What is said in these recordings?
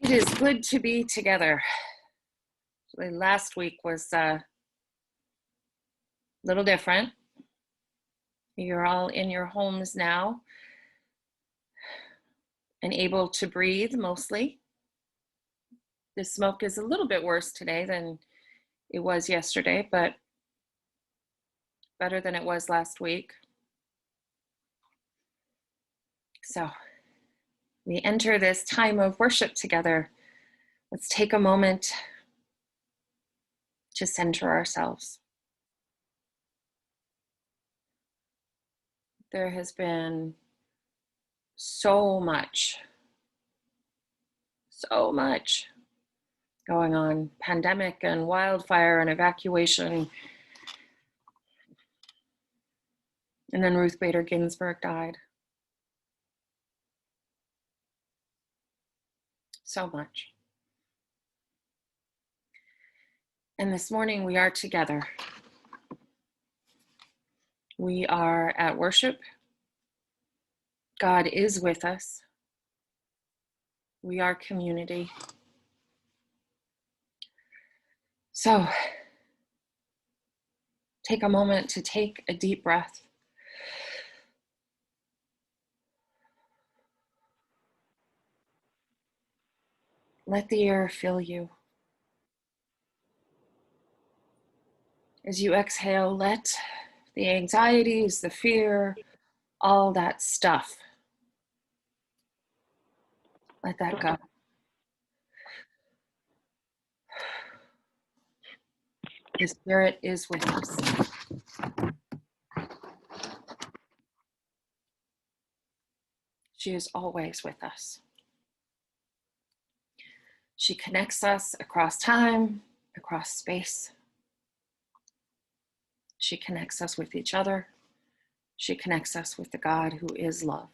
It is good to be together. Last week was a little different. You're all in your homes now and able to breathe mostly. The smoke is a little bit worse today than it was yesterday, but better than it was last week. So we enter this time of worship together. Let's take a moment to center ourselves. There has been so much going on. Pandemic and wildfire and evacuation. And then Ruth Bader Ginsburg died. So much. And this morning we are together. We are at worship. God is with us. We are community. So take a moment to take a deep breath. Let the air fill you. As you exhale, let the anxieties, the fear, all that stuff, let that go. The Spirit is with us. She is always with us. She connects us across time, across space. She connects us with each other. She connects us with the God who is love.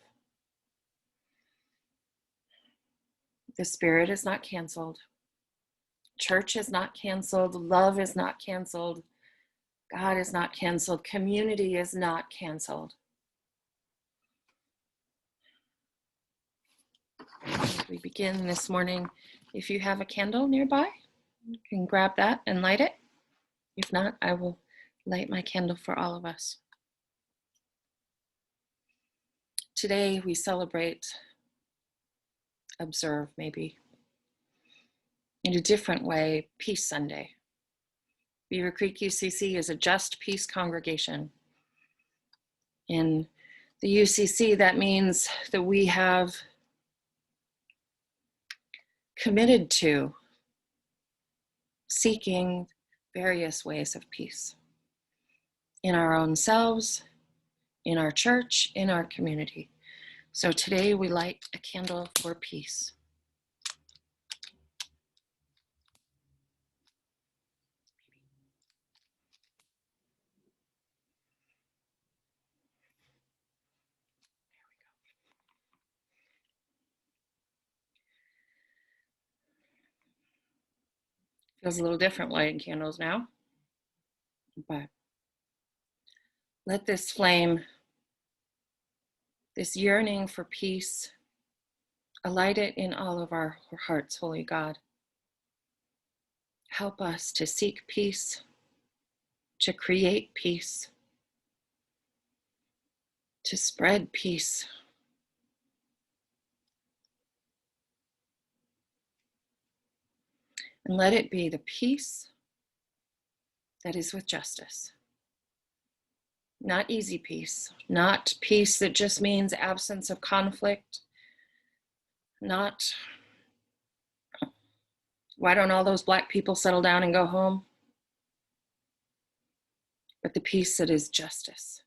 The Spirit is not canceled. Church is not canceled. Love is not canceled. God is not canceled. Community is not canceled. As we begin this morning, if you have a candle nearby, you can grab that and light it. If not, I will light my candle for all of us. Today we celebrate, observe maybe, in a different way, Peace Sunday. Beavercreek UCC is a just peace congregation. In the UCC, that means that we have committed to seeking various ways of peace in our own selves, in our church, in our community. So today we light a candle for peace. Feels a little different lighting candles now, but let this flame, this yearning for peace, alight it in all of our hearts, Holy God. Help us to seek peace, to create peace, to spread peace. And let it be the peace that is with justice. Not easy peace, not peace that just means absence of conflict, not why don't all those Black people settle down and go home, but the peace that is justice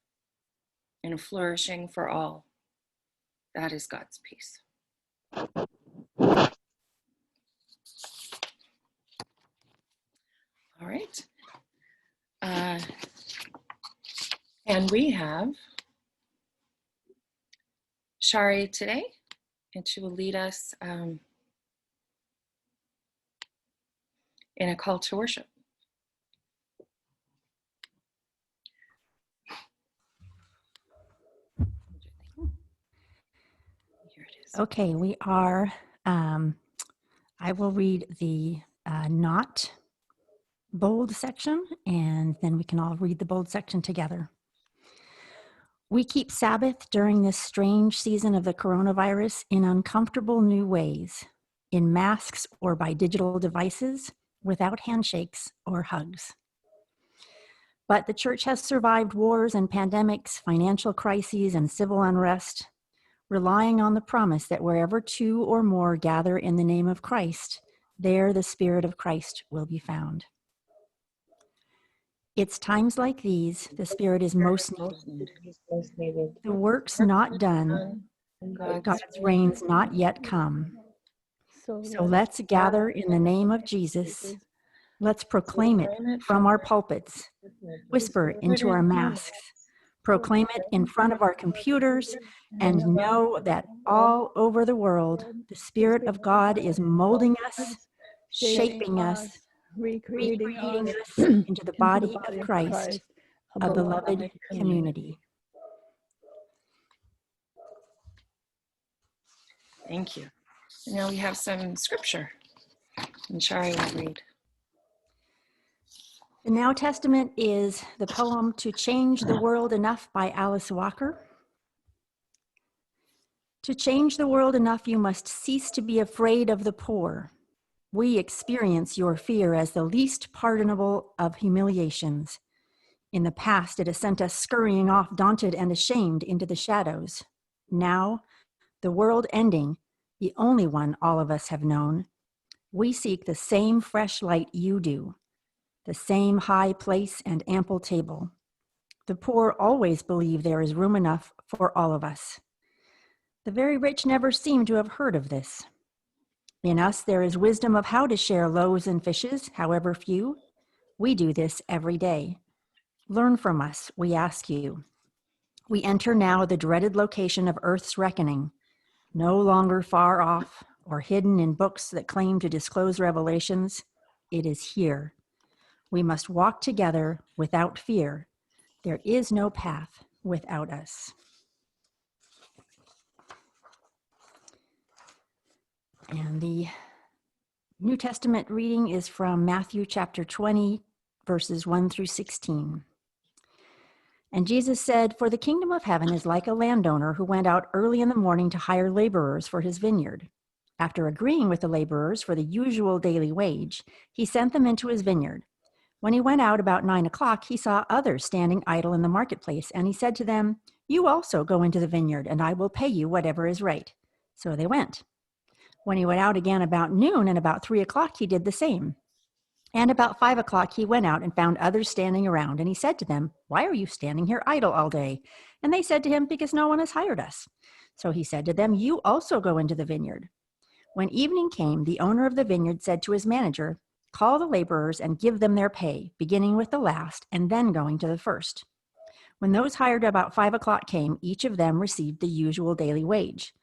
and flourishing for all. That is God's peace. All right. And we have Shari today, and she will lead us in a call to worship. Here it is. Okay, we are I will read the not bold section, and then we can all read the bold section together. We keep Sabbath during this strange season of the coronavirus in uncomfortable new ways, in masks or by digital devices, without handshakes or hugs. But the church has survived wars and pandemics, financial crises, and civil unrest, relying on the promise that wherever two or more gather in the name of Christ, there the Spirit of Christ will be found. It's times like these the Spirit is most needed. The work's not done, God's reign's not yet come. So let's gather in the name of Jesus. Let's proclaim it from our pulpits, whisper into our masks, proclaim it in front of our computers, and know that all over the world, the Spirit of God is molding us, shaping us, recreating us into the body of Christ, a beloved community. Thank you. And now we have some scripture, and Shari will read. The Now Testament is the poem To Change the World Enough by Alice Walker. To change the world enough, you must cease to be afraid of the poor. We experience your fear as the least pardonable of humiliations. In the past, it has sent us scurrying off, daunted and ashamed, into the shadows. Now, the world ending, the only one all of us have known, we seek the same fresh light you do, the same high place and ample table. The poor always believe there is room enough for all of us. The very rich never seem to have heard of this. In us, there is wisdom of how to share loaves and fishes, however few. We do this every day. Learn from us, we ask you. We enter now the dreaded location of Earth's reckoning, no longer far off or hidden in books that claim to disclose revelations. It is here. We must walk together without fear. There is no path without us. And the New Testament reading is from Matthew chapter 20, verses 1 through 16. And Jesus said, "For the kingdom of heaven is like a landowner who went out early in the morning to hire laborers for his vineyard. After agreeing with the laborers for the usual daily wage, he sent them into his vineyard. When he went out about 9 o'clock, he saw others standing idle in the marketplace, and he said to them, 'You also go into the vineyard, and I will pay you whatever is right.' So they went. When he went out again about noon and about 3 o'clock, he did the same. And about 5 o'clock, he went out and found others standing around, and he said to them, 'Why are you standing here idle all day?' And they said to him, 'Because no one has hired us.' So he said to them, 'You also go into the vineyard.' When evening came, the owner of the vineyard said to his manager, 'Call the laborers and give them their pay, beginning with the last and then going to the first.' When those hired about 5 o'clock came, each of them received the usual daily wage.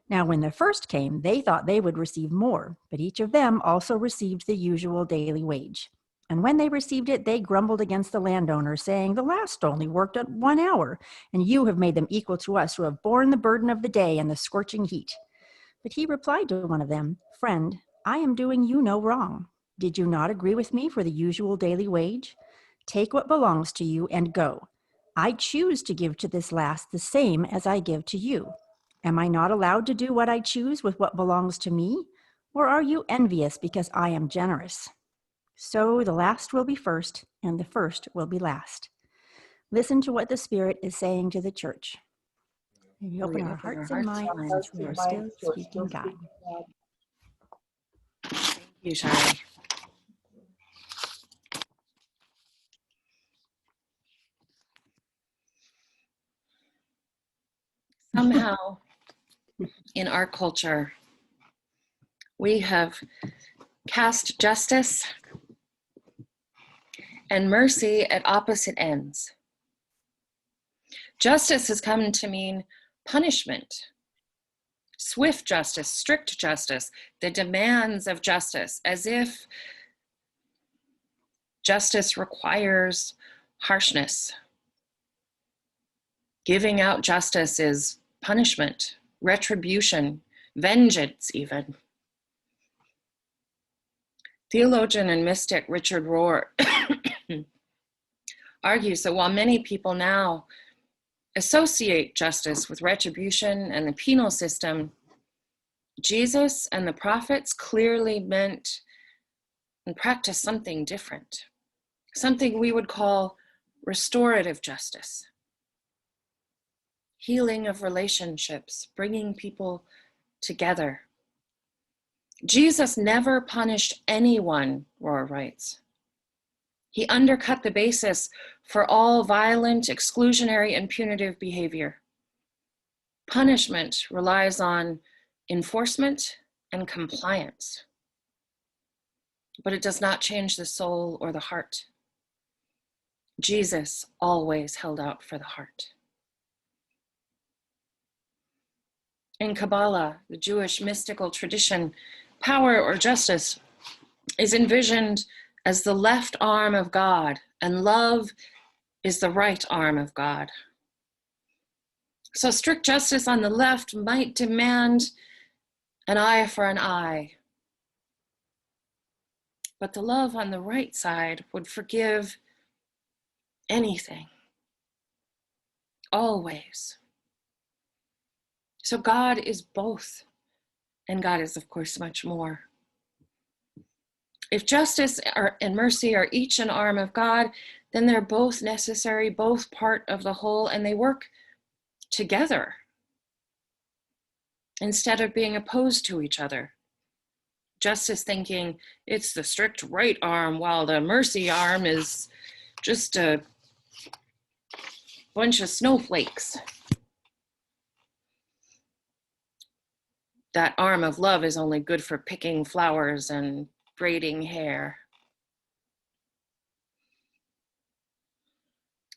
Now, when the first came, they thought they would receive more, but each of them also received the usual daily wage. And when they received it, they grumbled against the landowner, saying, 'The last only worked at 1 hour, and you have made them equal to us who have borne the burden of the day and the scorching heat.' But he replied to one of them, 'Friend, I am doing you no wrong. Did you not agree with me for the usual daily wage? Take what belongs to you and go. I choose to give to this last the same as I give to you. Am I not allowed to do what I choose with what belongs to me? Or are you envious because I am generous?' So the last will be first, and the first will be last." Listen to what the Spirit is saying to the church. May we open our hearts and minds as we are still speaking God. Thank you, Shari. Somehow, in our culture, we have cast justice and mercy at opposite ends. Justice has come to mean punishment, swift justice, strict justice, the demands of justice, as if justice requires harshness. Giving out justice is punishment, retribution, vengeance even. Theologian and mystic Richard Rohr argues that while many people now associate justice with retribution and the penal system, Jesus and the prophets clearly meant and practiced something different, something we would call restorative justice, healing of relationships, bringing people together. Jesus never punished anyone, Rohr writes. He undercut the basis for all violent, exclusionary, and punitive behavior. Punishment relies on enforcement and compliance, but it does not change the soul or the heart. Jesus always held out for the heart. In Kabbalah, the Jewish mystical tradition, power or justice is envisioned as the left arm of God, and love is the right arm of God. So strict justice on the left might demand an eye for an eye, but the love on the right side would forgive anything, always. So God is both, and God is, of course, much more. If justice and mercy are each an arm of God, then they're both necessary, both part of the whole, and they work together instead of being opposed to each other. Justice thinking it's the strict right arm while the mercy arm is just a bunch of snowflakes. That arm of love is only good for picking flowers and braiding hair.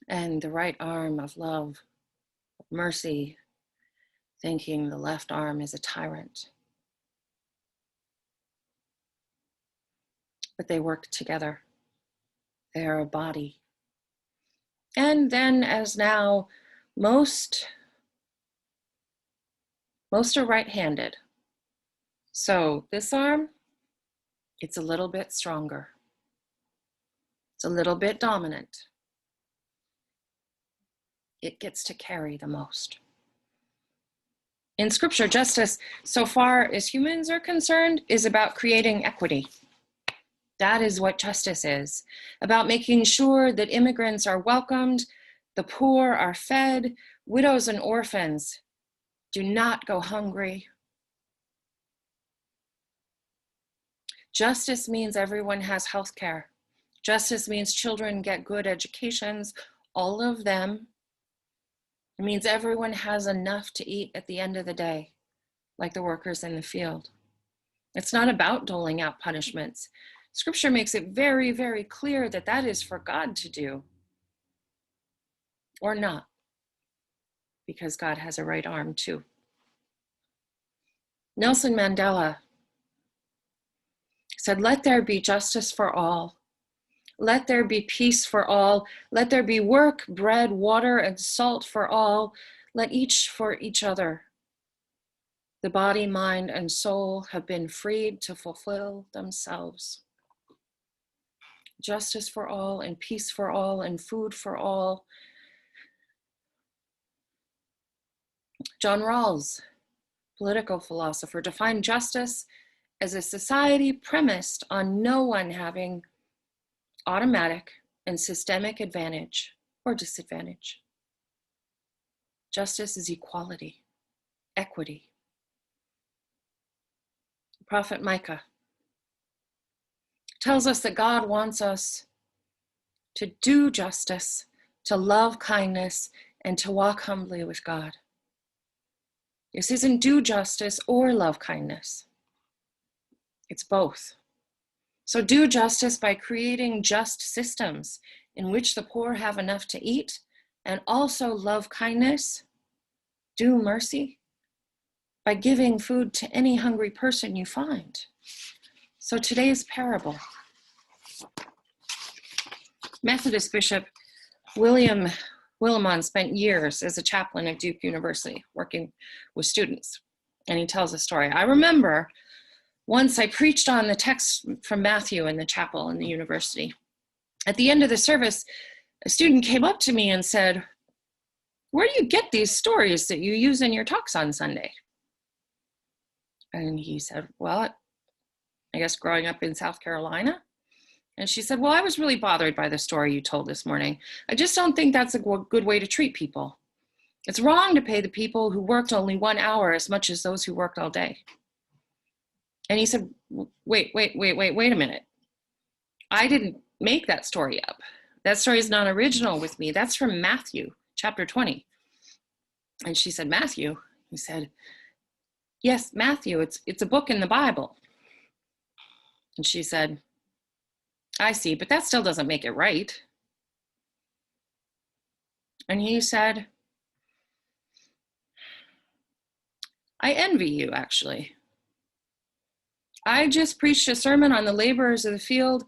And the right arm of love, of mercy, thinking the left arm is a tyrant. But they work together. They are a body. And then, as now, most are right-handed. So this arm, it's a little bit stronger. It's a little bit dominant. It gets to carry the most. In Scripture, justice, so far as humans are concerned, is about creating equity. That is what justice is, about making sure that immigrants are welcomed, the poor are fed, widows and orphans do not go hungry. Justice means everyone has health care. Justice means children get good educations, all of them. It means everyone has enough to eat at the end of the day, like the workers in the field. It's not about doling out punishments. Scripture makes it very, very clear that that is for God to do, or not, because God has a right arm too. Nelson Mandela said, "Let there be justice for all. Let there be peace for all. Let there be work, bread, water, and salt for all. Let each for each other. The body, mind, and soul have been freed to fulfill themselves. Justice for all, and peace for all, and food for all." John Rawls, political philosopher, defined justice as a society premised on no one having automatic and systemic advantage or disadvantage. Justice is equality, equity. The prophet Micah tells us that God wants us to do justice, to love kindness, and to walk humbly with God. This isn't do justice or love kindness. It's both. So do justice by creating just systems in which the poor have enough to eat, and also love kindness, do mercy, by giving food to any hungry person you find. So today's parable. Methodist Bishop William Willimon spent years as a chaplain at Duke University working with students, and he tells a story. "I remember Once I preached on the text from Matthew in the chapel in the university. At the end of the service, a student came up to me and said, "Where do you get these stories that you use in your talks on Sunday?" And he said, "Well, I guess growing up in South Carolina." And she said, "Well, I was really bothered by the story you told this morning. I just don't think that's a good way to treat people. It's wrong to pay the people who worked only 1 hour as much as those who worked all day." And he said, wait a minute. I didn't make that story up. That story is not original with me. That's from Matthew chapter 20. And she said, "Matthew?" He said, "Yes, Matthew. It's a book in the Bible." And she said, "I see, but that still doesn't make it right." And he said, "I envy you, actually. I just preached a sermon on the laborers of the field,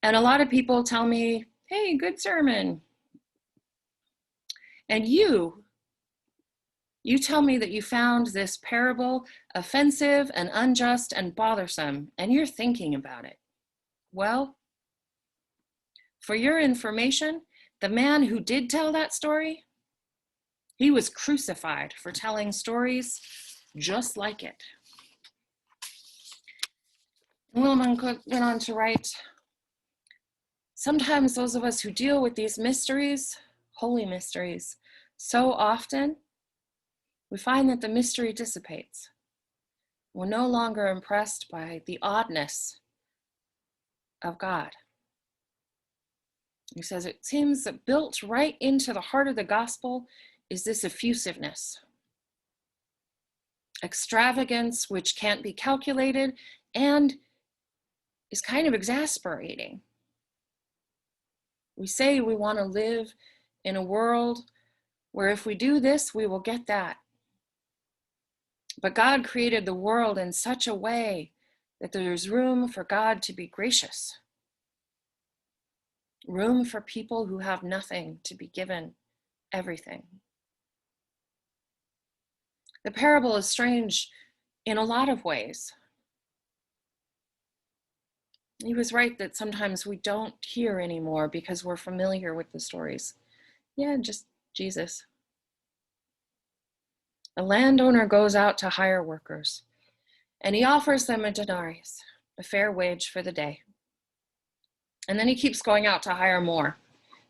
and a lot of people tell me, 'Hey, good sermon.' And you tell me that you found this parable offensive and unjust and bothersome, and you're thinking about it. Well, for your information, the man who did tell that story, he was crucified for telling stories just like it." Wilhelm went on to write, "Sometimes those of us who deal with these mysteries, holy mysteries, so often, we find that the mystery dissipates. We're no longer impressed by the oddness of God." He says, "It seems that built right into the heart of the gospel is this effusiveness, extravagance which can't be calculated and is kind of exasperating. We say we want to live in a world where if we do this, we will get that. But God created the world in such a way that there's room for God to be gracious, room for people who have nothing to be given everything." The parable is strange in a lot of ways. He was right that sometimes we don't hear anymore because we're familiar with the stories. Yeah, just Jesus. A landowner goes out to hire workers, and he offers them a denarius, a fair wage for the day. And then he keeps going out to hire more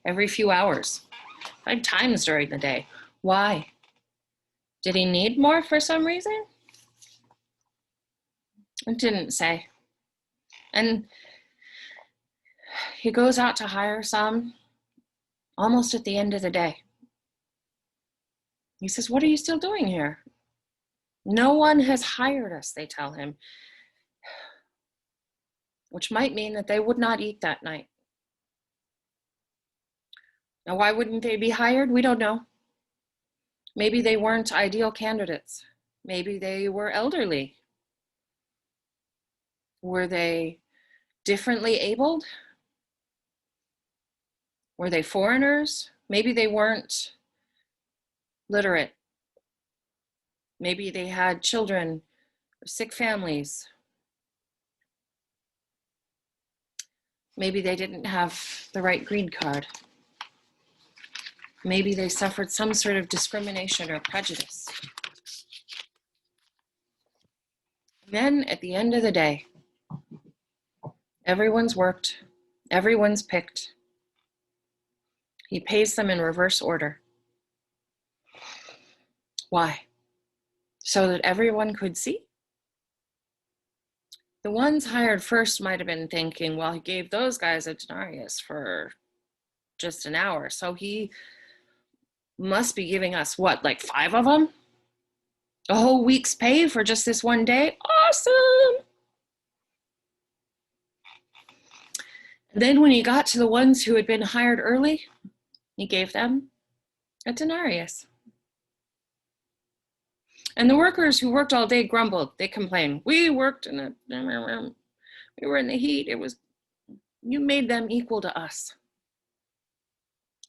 every few hours, 5 times during the day. Why? Did he need more for some reason? It didn't say. And he goes out to hire some almost at the end of the day. He says, "What are you still doing here?" "No one has hired us," they tell him, which might mean that they would not eat that night. Now, why wouldn't they be hired? We don't know. Maybe they weren't ideal candidates. Maybe they were elderly. Were they differently abled? Were they foreigners? Maybe they weren't literate. Maybe they had children or sick families. Maybe they didn't have the right green card. Maybe they suffered some sort of discrimination or prejudice. Then at the end of the day, everyone's worked, everyone's picked. He pays them in reverse order. Why? So that everyone could see? The ones hired first might have been thinking, well, he gave those guys a denarius for just an hour, so he must be giving us what, like 5 of them? A whole week's pay for just this one day? Awesome! And then when he got to the ones who had been hired early, he gave them a denarius. And the workers who worked all day grumbled. They complained. We worked we were in the heat. You made them equal to us.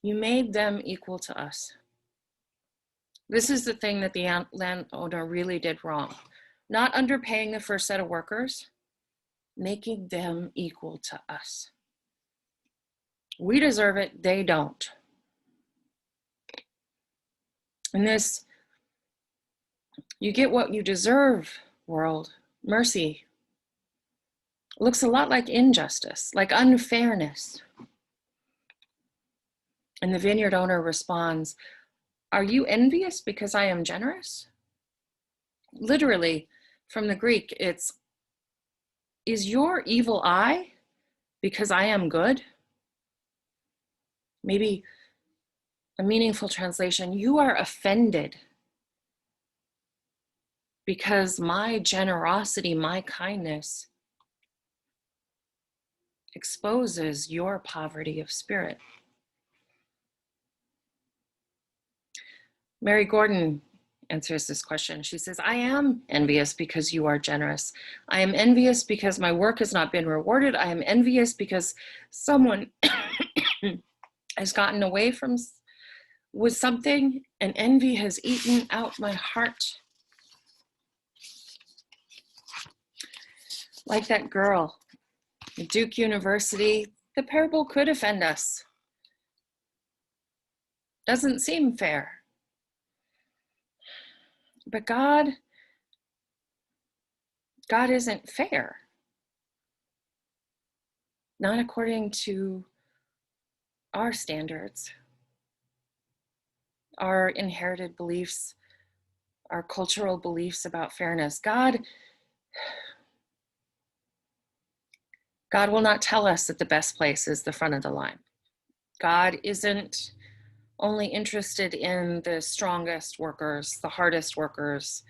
You made them equal to us. This is the thing that the landowner really did wrong. not underpaying the first set of workers, making them equal to us. We deserve it, they don't. In this, you get what you deserve world, mercy, looks a lot like injustice, like unfairness. And the vineyard owner responds, "Are you envious because I am generous?" Literally, from the Greek, it's, "Is your evil eye because I am good?" Maybe a meaningful translation, "You are offended because my generosity, my kindness exposes your poverty of spirit." Mary Gordon answers this question. She says, "I am envious because you are generous. I am envious because my work has not been rewarded. I am envious because someone has gotten away from with something, and envy has eaten out my heart." Like that girl at Duke University, the parable could offend us. Doesn't seem fair. But God isn't fair. Not according to our standards, our inherited beliefs, our cultural beliefs about fairness. God will not tell us that the best place is the front of the line. God isn't only interested in the strongest workers, the hardest workers,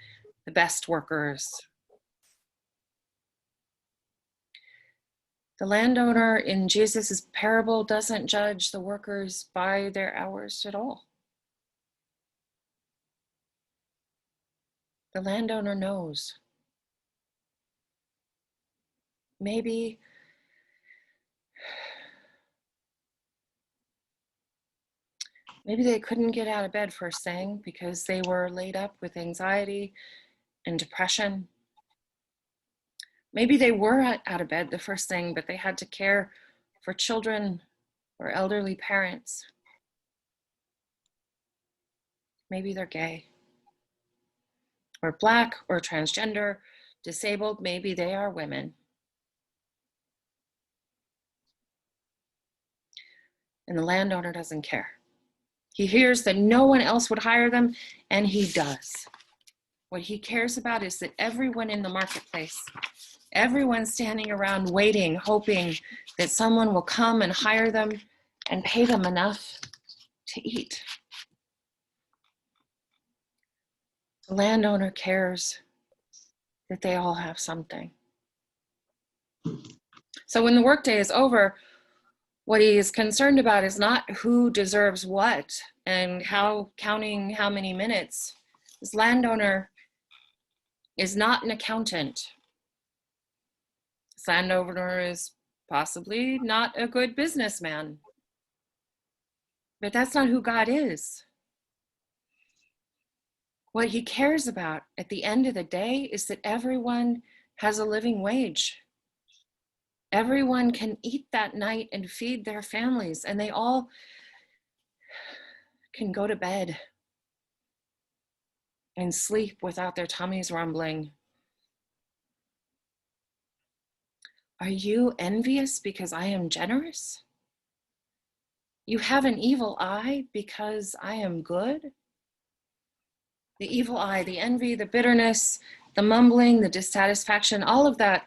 the best workers. The landowner in Jesus's parable doesn't judge the workers by their hours at all. The landowner knows. Maybe they couldn't get out of bed first thing because they were laid up with anxiety and depression. Maybe they were out of bed the first thing, but they had to care for children or elderly parents. Maybe they're gay or Black or transgender, disabled. Maybe they are women. And the landowner doesn't care. He hears that no one else would hire them, and he does. What he cares about is that everyone in the marketplace, everyone standing around waiting, hoping that someone will come and hire them and pay them enough to eat. The landowner cares that they all have something. So when the workday is over, what he is concerned about is not who deserves what and counting how many minutes. This landowner is not an accountant. This landowner is possibly not a good businessman. But that's not who God is. What he cares about at the end of the day is that everyone has a living wage. Everyone can eat that night and feed their families, and they all can go to bed and sleep without their tummies rumbling. Are you envious because I am generous? You have an evil eye because I am good? The evil eye, the envy, the bitterness, the mumbling, the dissatisfaction, all of that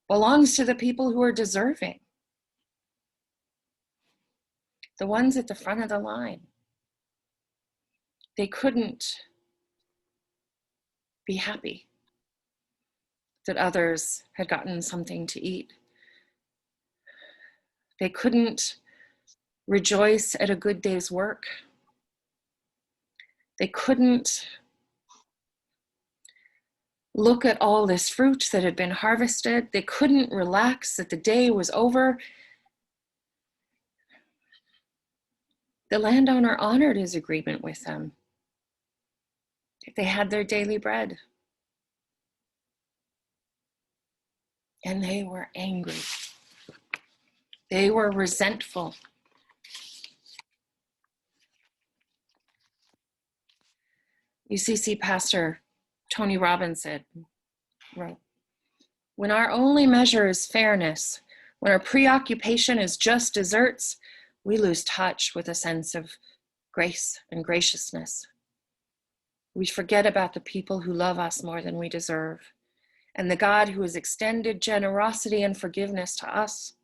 belongs to the people who are deserving. The ones at the front of the line. They couldn't be happy that others had gotten something to eat. They couldn't rejoice at a good day's work. They couldn't look at all this fruit that had been harvested. They couldn't relax that the day was over. The landowner honored his agreement with them. if they had their daily bread. And they were angry. They were resentful. UCC pastor Tony Robbins wrote, when our only measure is fairness, when our preoccupation is just desserts, we lose touch with a sense of grace and graciousness. We forget about the people who love us more than we deserve, and the God who has extended generosity and forgiveness to us.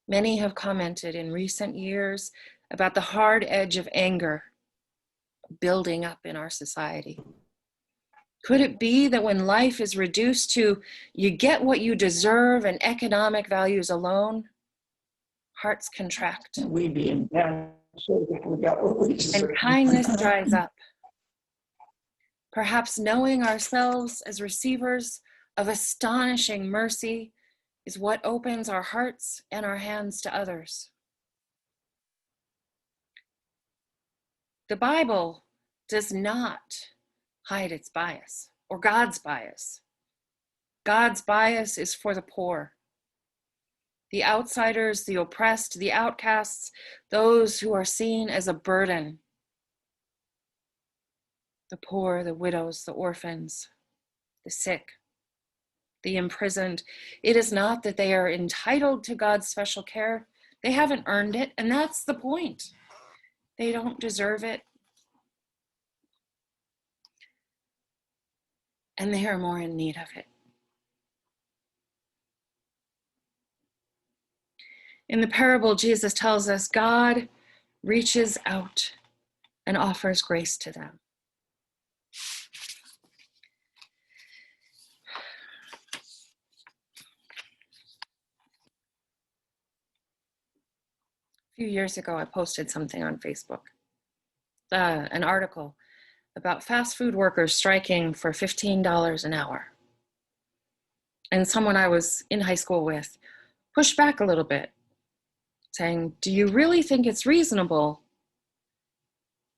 Many have commented in recent years about the hard edge of anger building up in our society. Could it be that when life is reduced to you get what you deserve and economic values alone, hearts contract We be in bad shape if we got what we deserve. and kindness dries up? Perhaps knowing ourselves as receivers of astonishing mercy is what opens our hearts and our hands to others. The Bible does not hide its bias or God's bias. God's bias is for the poor, the outsiders, the oppressed, the outcasts, those who are seen as a burden. The poor, the widows, the orphans, the sick, the imprisoned. It is not that they are entitled to God's special care. They haven't earned it, and that's the point. They don't deserve it. And they are more in need of it. In the parable, Jesus tells us God reaches out and offers grace to them. A few years ago, I posted something on Facebook, an article about fast food workers striking for $15 an hour. And someone I was in high school with pushed back a little bit, saying, do you really think it's reasonable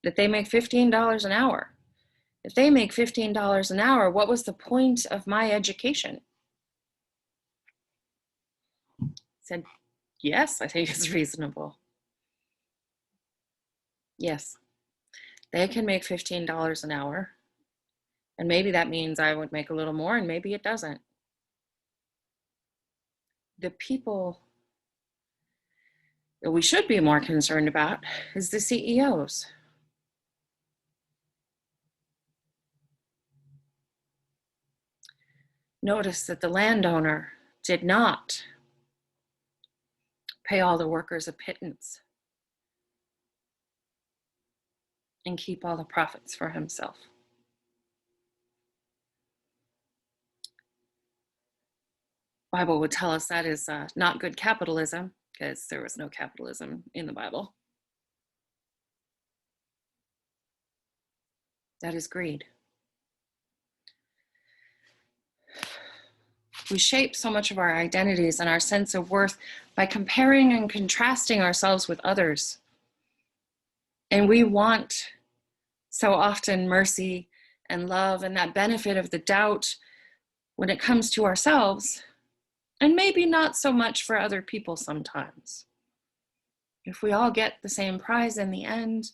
that they make $15 an hour? If they make $15 an hour, what was the point of my education? I said, yes, I think it's reasonable. Yes, they can make $15 an hour. And maybe that means I would make a little more, and maybe it doesn't. The people that we should be more concerned about is the CEOs. Notice that the landowner did not pay all the workers a pittance and keep all the profits for himself. The Bible would tell us that is not good capitalism, because there was no capitalism in the Bible. That is greed. We shape so much of our identities and our sense of worth by comparing and contrasting ourselves with others. And we want so often mercy and love and that benefit of the doubt when it comes to ourselves, and maybe not so much for other people sometimes. If we all get the same prize in the end,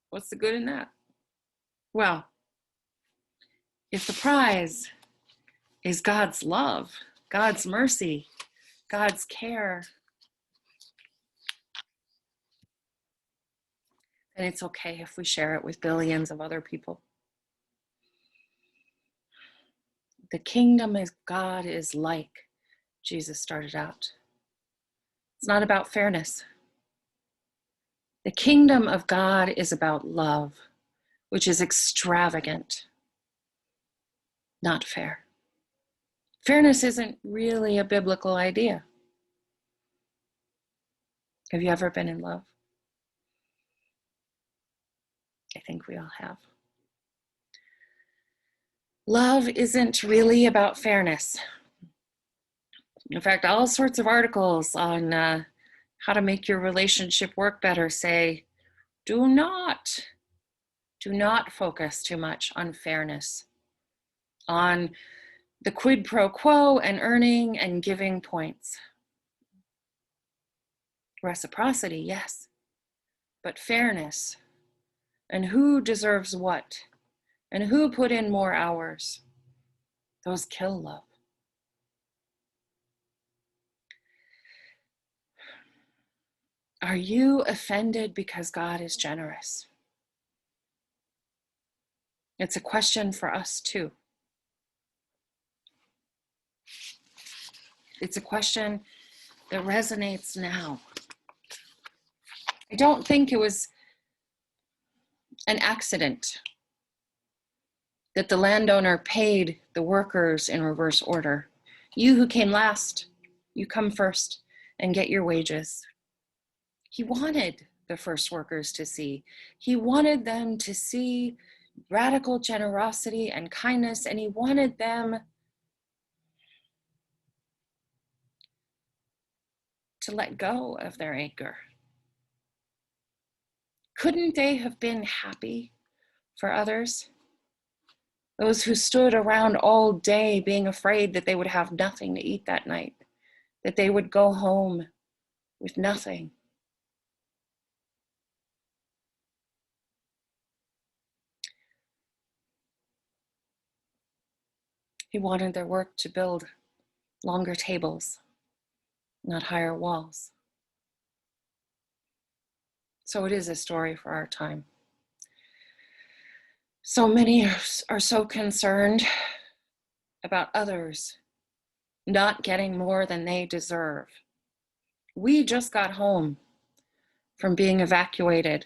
what's the good in that? Well, if the prize is God's love, God's mercy, God's care, then it's okay if we share it with billions of other people. The kingdom of God is like Jesus started out. It's not about fairness. The kingdom of God is about love, which is extravagant, not fair. Fairness isn't really a biblical idea. Have you ever been in love? I think we all have. Love isn't really about fairness. In fact, all sorts of articles on how to make your relationship work better say, do not Do not focus too much on fairness, on the quid pro quo and earning and giving points. Reciprocity, yes, but fairness and who deserves what and who put in more hours, those kill love. Are you offended because God is generous? It's a question for us too. It's a question that resonates now. I don't think it was an accident that the landowner paid the workers in reverse order. You who came last, you come first and get your wages. He wanted the first workers to see. He wanted them to see radical generosity and kindness, and he wanted them to let go of their anger. Couldn't they have been happy for others? Those who stood around all day being afraid that they would have nothing to eat that night, that they would go home with nothing. He wanted their work to build longer tables, not higher walls. So it is a story for our time. So many are so concerned about others not getting more than they deserve. We just got home from being evacuated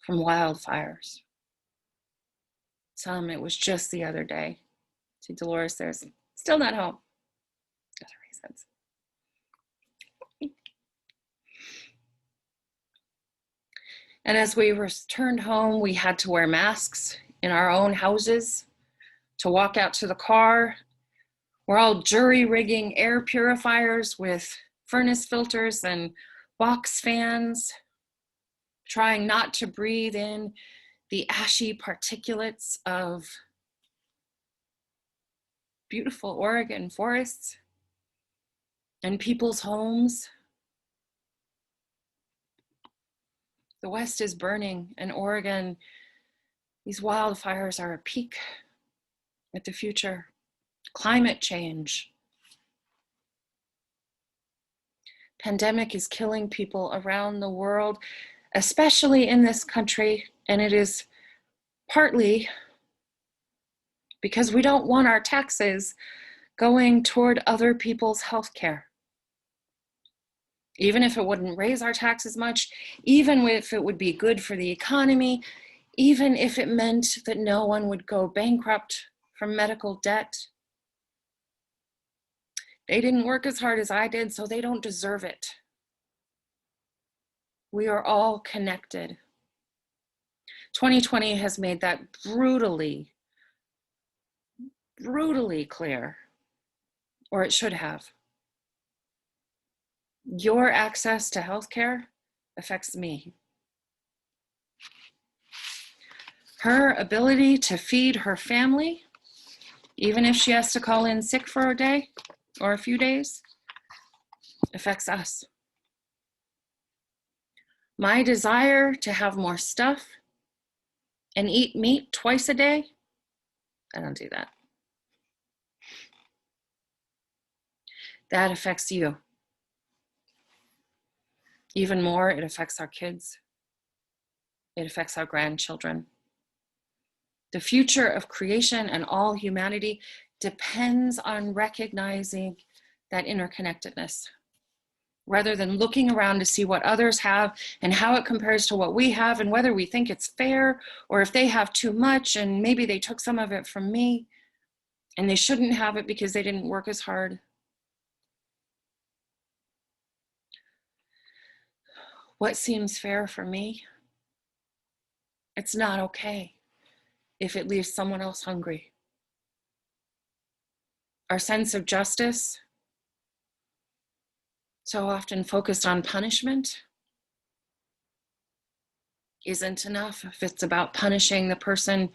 from wildfires. Some, it was just the other day. See, Dolores, there's still not home. Other reasons. And as we returned home, we had to wear masks in our own houses to walk out to the car. We're all jury rigging air purifiers with furnace filters and box fans, trying not to breathe in the ashy particulates of beautiful Oregon forests and people's homes. The West is burning, and Oregon, these wildfires are a peek at the future. Climate change. Pandemic is killing people around the world, especially in this country, and it is partly because we don't want our taxes going toward other people's health care. Even if it wouldn't raise our taxes much, even if it would be good for the economy, even if it meant that no one would go bankrupt from medical debt. They didn't work as hard as I did, so they don't deserve it. We are all connected. 2020 has made that brutally clear, or it should have. Your access to healthcare affects me. Her ability to feed her family, even if she has to call in sick for a day or a few days, affects us. My desire to have more stuff and eat meat twice a day, I don't do that. That affects you. Even more, it affects our kids. It affects our grandchildren. The future of creation and all humanity depends on recognizing that interconnectedness, rather than looking around to see what others have and how it compares to what we have and whether we think it's fair or if they have too much and maybe they took some of it from me and they shouldn't have it because they didn't work as hard. What seems fair for me, it's not okay if it leaves someone else hungry. Our sense of justice, so often focused on punishment, isn't enough, if it's about punishing the person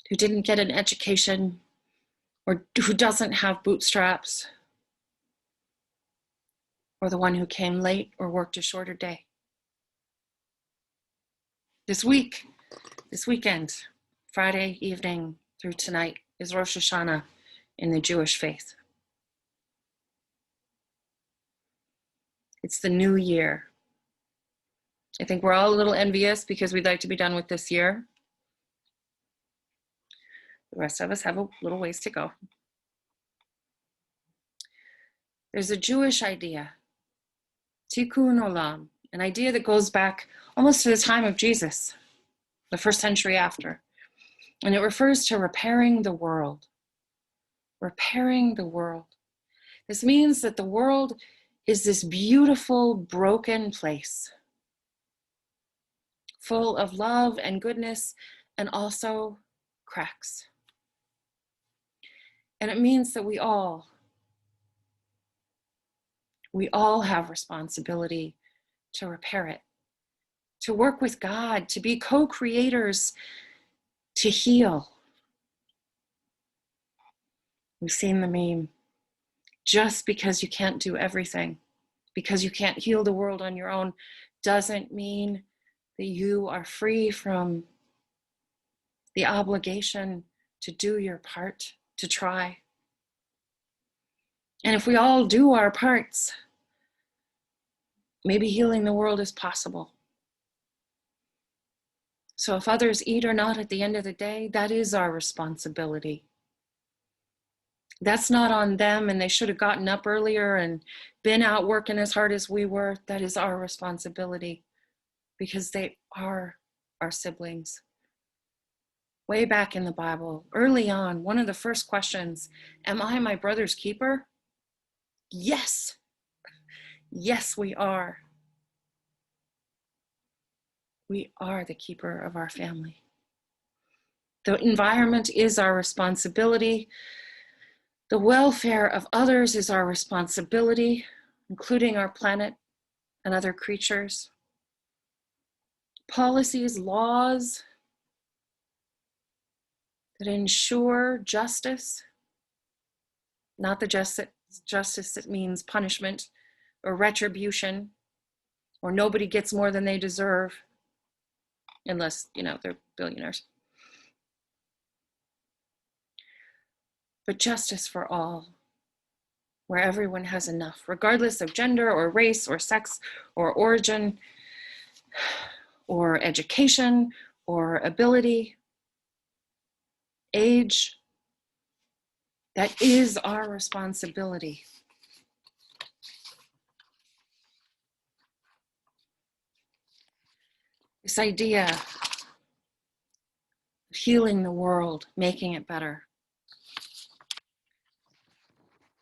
who didn't get an education or who doesn't have bootstraps, or the one who came late or worked a shorter day. This weekend, Friday evening through tonight, is Rosh Hashanah in the Jewish faith. It's the new year. I think we're all a little envious because we'd like to be done with this year. The rest of us have a little ways to go. There's a Jewish idea, tikkun olam, an idea that goes back almost to the time of Jesus, the first century after. And it refers to repairing the world. Repairing the world. This means that the world is this beautiful, broken place, full of love and goodness, and also cracks. And it means that we all have responsibility to repair it, to work with God, to be co-creators, to heal. We've seen the meme. Just because you can't do everything, because you can't heal the world on your own, doesn't mean that you are free from the obligation to do your part, to try. And if we all do our parts, maybe healing the world is possible. So if others eat or not at the end of the day, that is our responsibility. That's not on them, and they should have gotten up earlier and been out working as hard as we were. That is our responsibility because they are our siblings. Way back in the Bible, early on, one of the first questions, am I my brother's keeper? Yes. Yes, we are. We are the keeper of our family. The environment is our responsibility. The welfare of others is our responsibility, including our planet and other creatures. Policies, laws that ensure justice, not the justice that means punishment or retribution, or nobody gets more than they deserve, unless, they're billionaires. But justice for all, where everyone has enough, regardless of gender or race or sex or origin or education or ability, age. That is our responsibility. This idea of healing the world, making it better.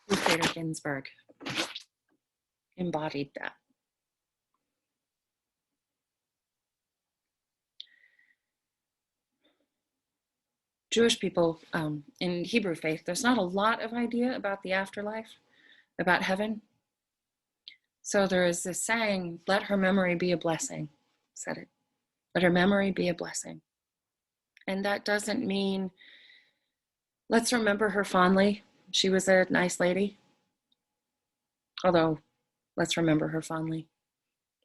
Ruth Bader Ginsburg embodied that. Jewish people in Hebrew faith, there's not a lot of idea about the afterlife, about heaven. So there is this saying, let her memory be a blessing, said it. Let her memory be a blessing. And that doesn't mean, let's remember her fondly. She was a nice lady. Although, let's remember her fondly.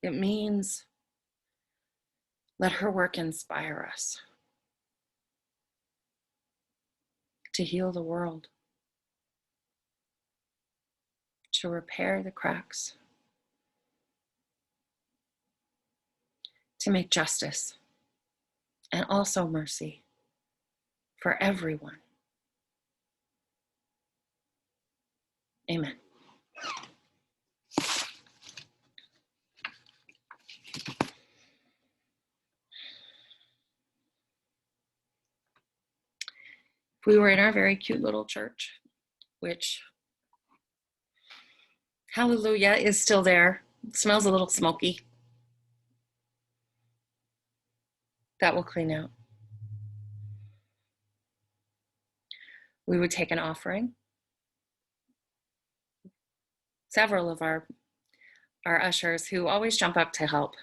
It means, let her work inspire us to heal the world, to repair the cracks, to make justice and also mercy for everyone. Amen. We were in our very cute little church, which, hallelujah, is still there. It smells a little smoky. That will clean out. We would take an offering. Several of our ushers who always jump up to help.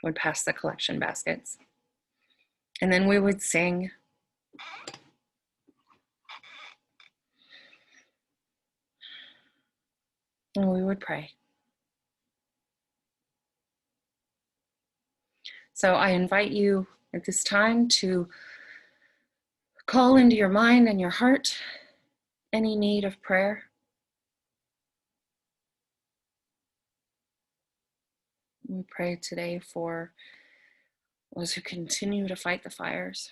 would pass the collection baskets. And then we would sing. And we would pray. So I invite you at this time to call into your mind and your heart any need of prayer. We pray today for those who continue to fight the fires.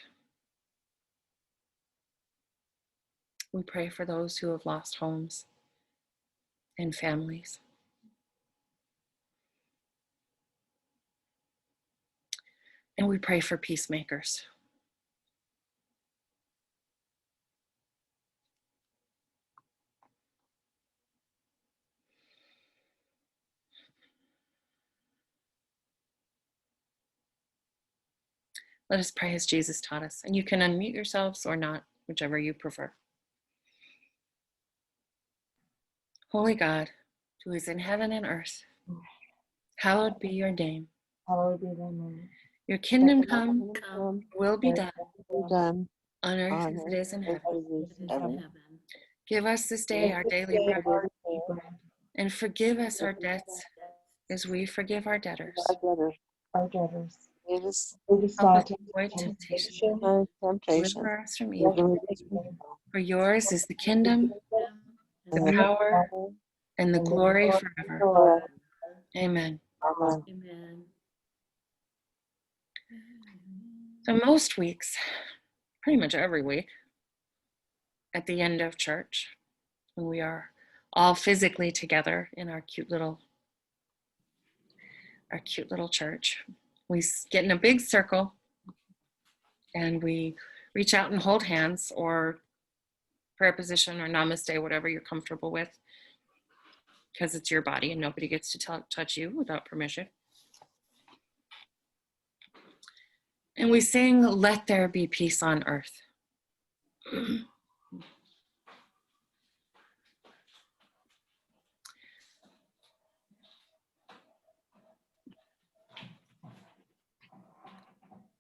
We pray for those who have lost homes and families. And we pray for peacemakers. Let us pray as Jesus taught us. And you can unmute yourselves or not, whichever you prefer. Holy God, who is in heaven and earth, hallowed be your name. Hallowed be thy name. Your kingdom come, Come, will be done be done on earth on as it is in earth heaven. as it is in heaven. Give us this day our daily bread, Our daily bread, and forgive us our debts as we forgive our debtors. our debtors. Lead us Lead us Help us not to into avoid temptation. temptation, out of temptation. Deliver us from but evil. deliver us from evil. For yours is the kingdom, the And power, and the and the glory glory forever. forever. Amen. Amen. So most weeks, pretty much every week, at the end of church, when we are all physically together in our cute little church, we get in a big circle and we reach out and hold hands, or prayer position or namaste, whatever you're comfortable with, because it's your body and nobody gets to touch you without permission. And we sing, "Let there be peace on earth."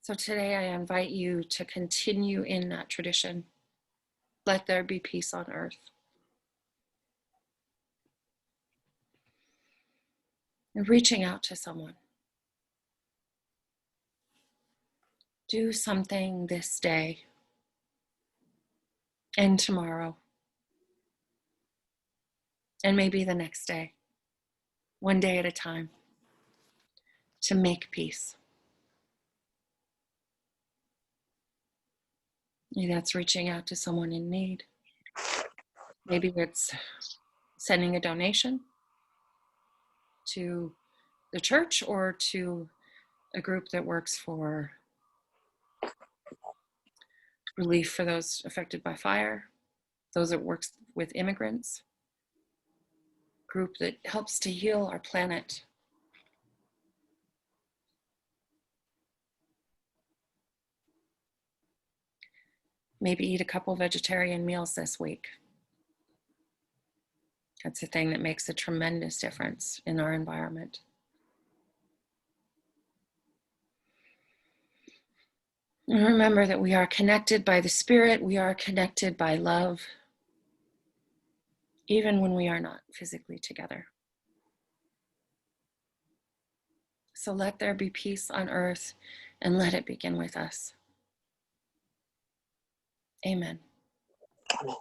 So today I invite you to continue in that tradition. Let there be peace on earth. And reaching out to someone. Do something this day and tomorrow and maybe the next day, one day at a time, to make peace. Maybe that's reaching out to someone in need. Maybe it's sending a donation to the church or to a group that works for relief for those affected by fire, those that works with immigrants, group that helps to heal our planet. Maybe eat a couple vegetarian meals this week. That's a thing that makes a tremendous difference in our environment. And remember that we are connected by the Spirit, we are connected by love, even when we are not physically together. So let there be peace on earth, and let it begin with us. Amen. Amen.